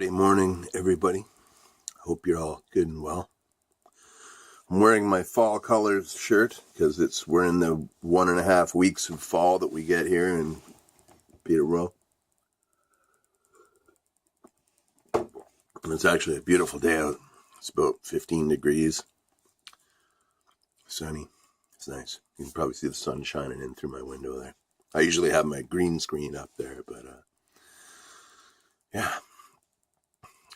Saturday morning, everybody. Hope you're all good and well. I'm wearing my fall colors shirt because we're in the 1.5 weeks of fall that we get here in Peterborough. And it's actually a beautiful day out. It's about 15 degrees. Sunny. It's nice. You can probably see the sun shining in through my window there. I usually have my green screen up there, but yeah.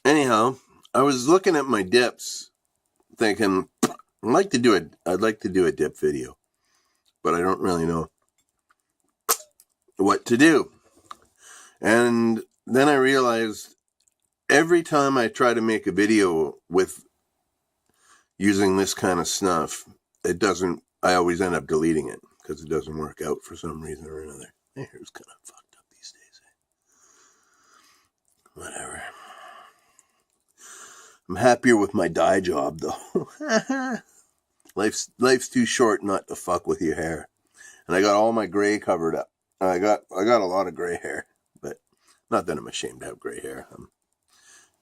Anyhow, I was looking at my dips thinking I'd like to do a dip video, but I don't really know what to do. And then I realized every time I try to make a video with using this kind of snuff, I always end up deleting it because it doesn't work out for some reason or another. My hair's kind of fucked up these days. Whatever. I'm happier with my dye job though. Life's too short not to fuck with your hair. And I got all my gray covered up. I got a lot of gray hair, but not that I'm ashamed to have gray hair. I'm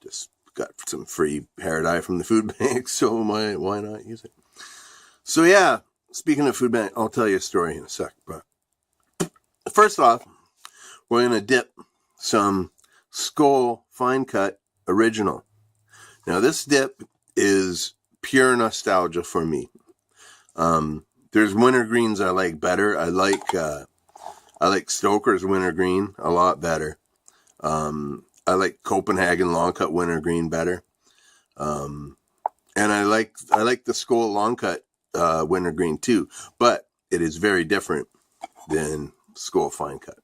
just got some free hair dye from the food bank, so why not use it? So yeah, speaking of food bank, I'll tell you a story in a sec. But first off, we're gonna dip some Skoal fine cut original. Now this dip is pure nostalgia for me. There's wintergreens I like better. I like Stoker's wintergreen a lot better. I like Copenhagen long cut wintergreen better. And I like the Skoal long cut wintergreen too, but it is very different than Skoal fine cut.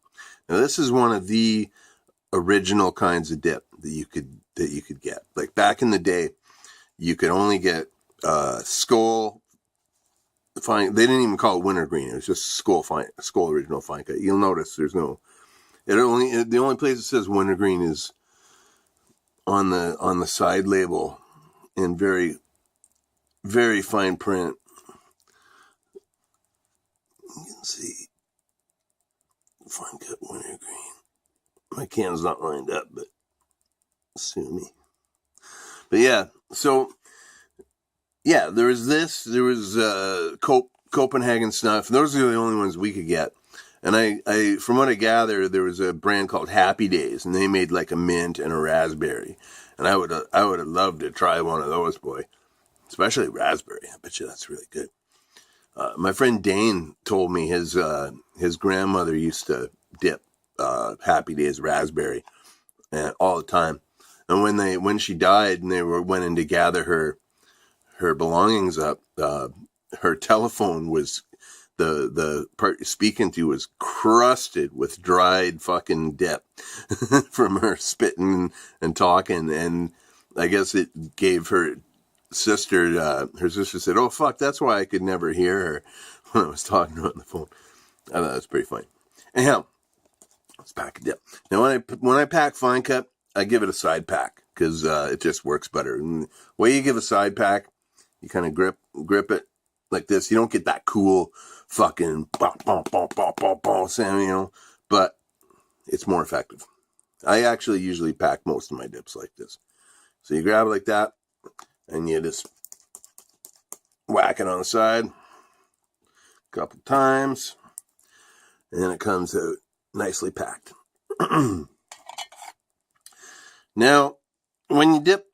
Now this is one of the original kinds of dip that you could get. Like back in the day, you could only get Skoal fine. They didn't even call it wintergreen. It was just Skoal original fine cut. You'll notice the only place it says wintergreen is on the side label in very, very fine print. You can see fine cut wintergreen. My can's not lined up, but sue me. But yeah, so yeah, there was Copenhagen snuff. Those are the only ones we could get. And I from what I gather, there was a brand called Happy Days, and they made like a mint and a raspberry. And I would have loved to try one of those, boy, especially raspberry. I bet you that's really good. My friend Dane told me his grandmother used to dip Happy Days raspberry all the time. And when she died and they went in to gather her belongings up, her telephone was the part you're speaking to was crusted with dried fucking dip from her spitting and talking. And I guess it gave her sister said, "Oh fuck, that's why I could never hear her when I was talking to her on the phone." I thought that was pretty funny. Anyhow, let's pack a dip. Now when I pack fine cut, I give it a side pack because it just works better. And the way you give a side pack, you kind of grip it like this. You don't get that cool fucking sound, but it's more effective. I actually usually pack most of my dips like this. So you grab it like that, and you just whack it on the side a couple times, and then it comes out nicely packed. Now, when you dip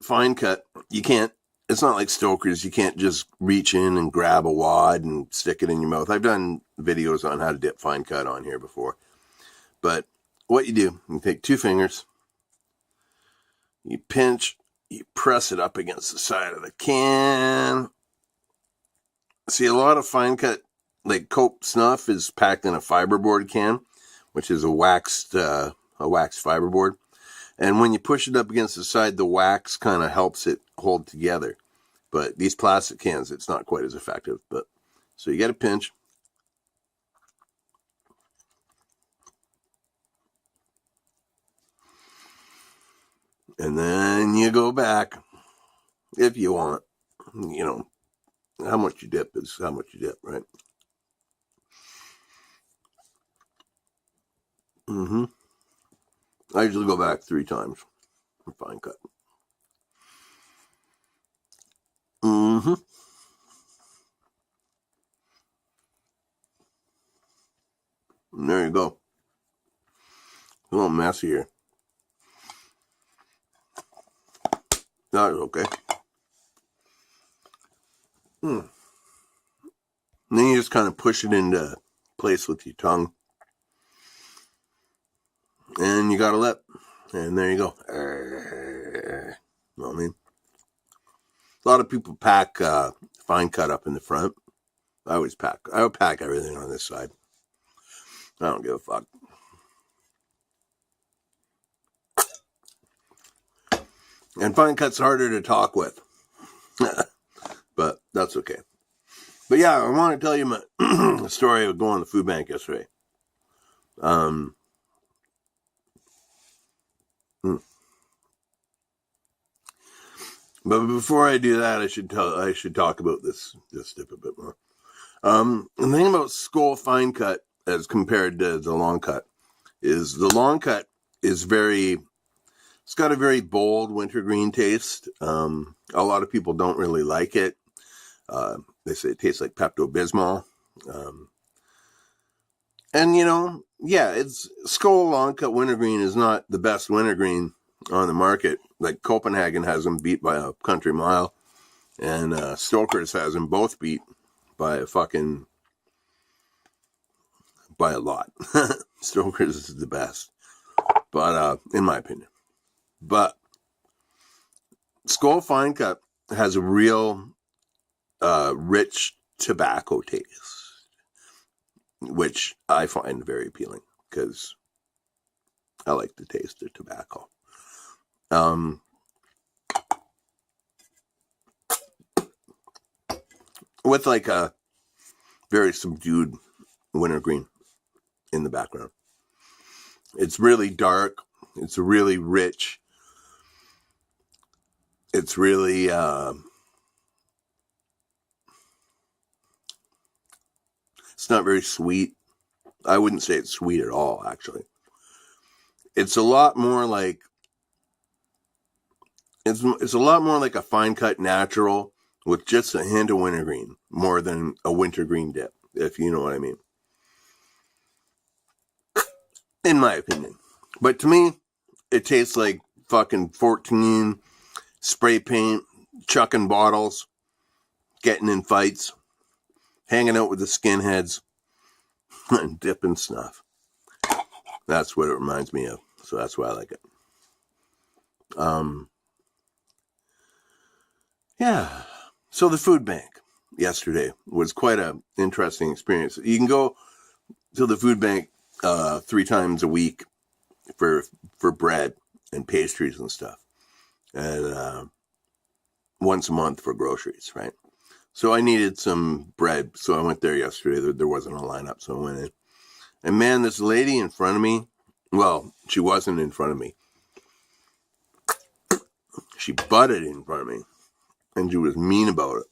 fine cut, you can't. It's not like Stoker's. You can't just reach in and grab a wad and stick it in your mouth. I've done videos on how to dip fine cut on here before. But what you do, you take 2 fingers, you pinch, you press it up against the side of the can. See, a lot of fine cut, like Cope snuff, is packed in a fiberboard can, which is a waxed fiberboard. And when you push it up against the side, the wax kind of helps it hold together. But these plastic cans, it's not quite as effective. But so you got to pinch. And then you go back if you want. How much you dip is how much you dip, right? I usually go back 3 times. Fine cut. Mm-hmm. And there you go. A little messy here. That is okay. And then you just kind of push it into place with your tongue. And you got a lip. And there you go. You know what I mean? A lot of people pack fine cut up in the front. I would pack everything on this side. I don't give a fuck. And fine cut's harder to talk with. But that's okay. But yeah, I want to tell you my story of going to the food bank yesterday. But before I do that, I should talk about this dip a bit more. The thing about Skoal fine cut as compared to the long cut is the long cut is it's got a very bold wintergreen taste. A lot of people don't really like it. They say it tastes like Pepto-Bismol. And it's Skoal long cut wintergreen is not the best wintergreen on the market. Like Copenhagen has them beat by a country mile, and Stoker's has them both beat by a lot. Stoker's is the best, but in my opinion. But Skoal fine cut has a real rich tobacco taste, which I find very appealing because I like the taste of tobacco. With like a very subdued wintergreen in the background. It's really dark. It's really rich. It's really it's not very sweet. I wouldn't say it's sweet at all, actually. It's a lot more like it's a lot more like a fine cut natural with just a hint of wintergreen, more than a wintergreen dip, if you know what I mean. In my opinion. But to me, it tastes like fucking 14 spray paint, chucking bottles, getting in fights, hanging out with the skinheads, and dipping snuff. That's what it reminds me of. So that's why I like it. Yeah. So the food bank yesterday was quite an interesting experience. You can go to the food bank 3 times a week for bread and pastries and stuff, and once a month for groceries, right? So I needed some bread, so I went there yesterday. There wasn't a lineup, so I went in. And man, this lady in front of me, well, she wasn't in front of me. She butted in front of me, and she was mean about it.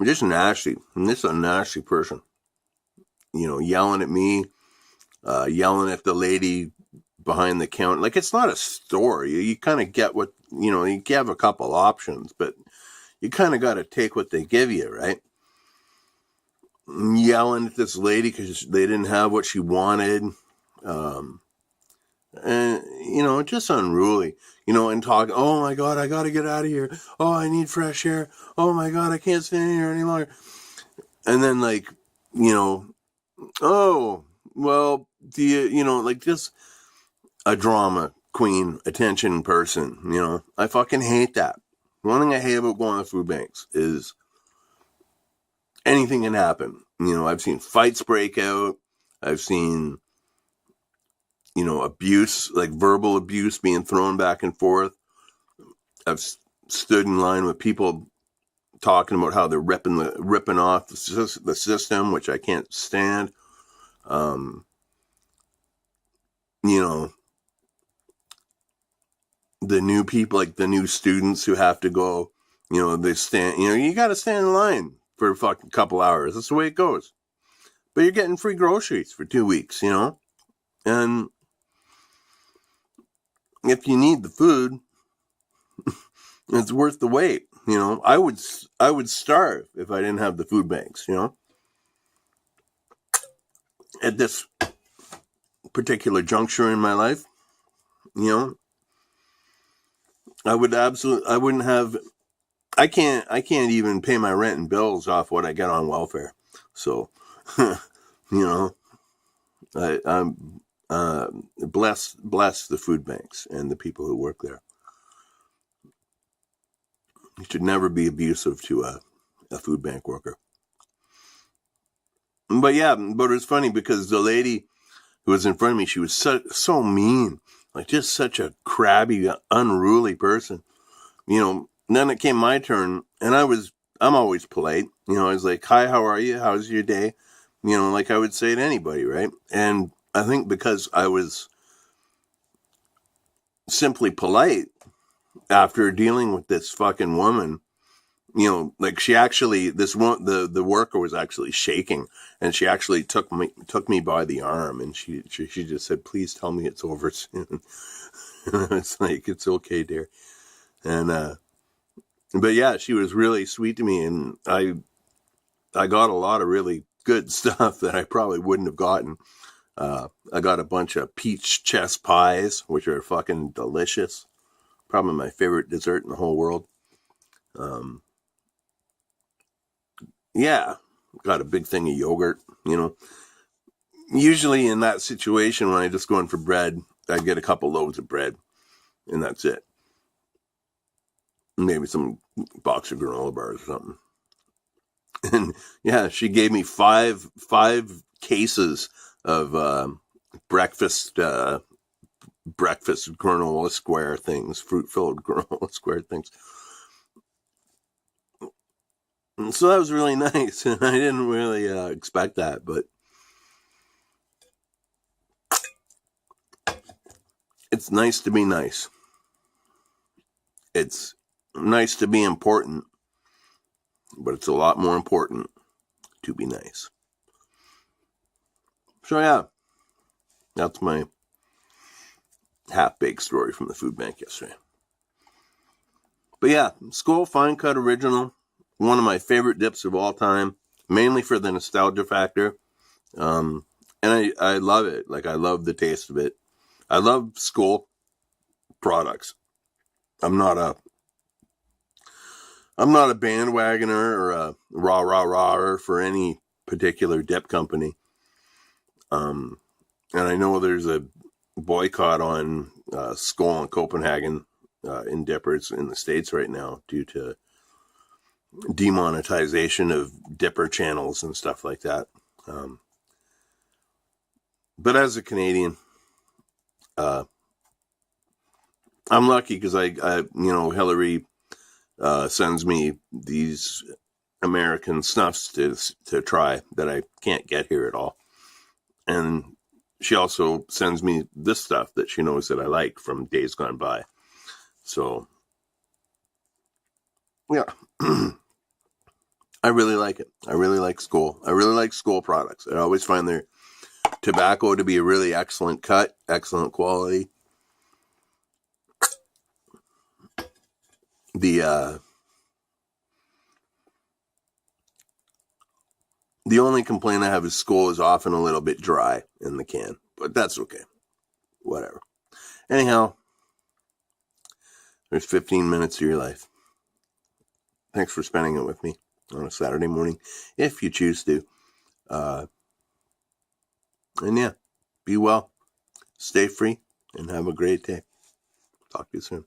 Just nasty. And this is a nasty person. Yelling at me, yelling at the lady behind the counter. Like, it's not a store. You kind of get what, you have a couple options, but you kind of got to take what they give you, right? Yelling at this lady because they didn't have what she wanted. And, just unruly, and talking, oh my God, I got to get out of here. Oh, I need fresh air. Oh my God, I can't stand here any longer. And then oh, well, do you, like just a drama queen, attention person, I fucking hate that. One thing I hate about going to food banks is anything can happen. I've seen fights break out. I've seen, abuse, like verbal abuse being thrown back and forth. I've stood in line with people talking about how they're ripping off the system, which I can't stand. The new people, like the new students who have to go, they stand, you got to stand in line for a fucking couple hours. That's the way it goes. But you're getting free groceries for 2 weeks, and if you need the food, it's worth the wait. I would starve if I didn't have the food banks. At this particular juncture in my life, I wouldn't have. I can't even pay my rent and bills off what I get on welfare. So, I'm bless the food banks and the people who work there. You should never be abusive to a food bank worker. But it was funny because the lady who was in front of me, she was so mean, like just such a crabby, unruly person. Then it came my turn, and I'm always polite. I was like, "Hi, how are you? How's your day?" Like I would say to anybody, right? And I think because I was simply polite after dealing with this fucking woman, like she actually, the worker was actually shaking, and she actually took me by the arm, and she just said, "Please tell me it's over soon." It's like, "It's okay, dear." And but yeah, she was really sweet to me, and I got a lot of really good stuff that I probably wouldn't have gotten. I got a bunch of peach chess pies, which are fucking delicious. Probably my favorite dessert in the whole world. Yeah, got a big thing of yogurt. Usually in that situation, when I just go in for bread, I get a couple loaves of bread, and that's it. Maybe some box of granola bars or something. And yeah, she gave me five cases of breakfast granola square things, fruit-filled granola square things. And so that was really nice, and I didn't really expect that, but it's nice to be nice. It's nice to be important, but it's a lot more important to be nice. So yeah, that's my half-baked story from the food bank yesterday. But yeah, Skoal Fine Cut Original, one of my favorite dips of all time, mainly for the nostalgia factor. And I love it. Like, I love the taste of it. I love Skoal products. I'm not a bandwagoner or a rah for any particular dip company. And I know there's a boycott on Skoal and Copenhagen in dippers in the States right now due to demonetization of dipper channels and stuff like that. But as a Canadian, I'm lucky because I Hillary sends me these American snuffs to try that I can't get here at all. And she also sends me this stuff that she knows that I like from days gone by. So, yeah. I really like it. I really like Skoal. I really like Skoal products. I always find their tobacco to be a really excellent cut, excellent quality. The only complaint I have is Skoal is often a little bit dry in the can, but that's okay. Whatever. Anyhow, there's 15 minutes of your life. Thanks for spending it with me on a Saturday morning, if you choose to. And yeah, be well, stay free, and have a great day. Talk to you soon.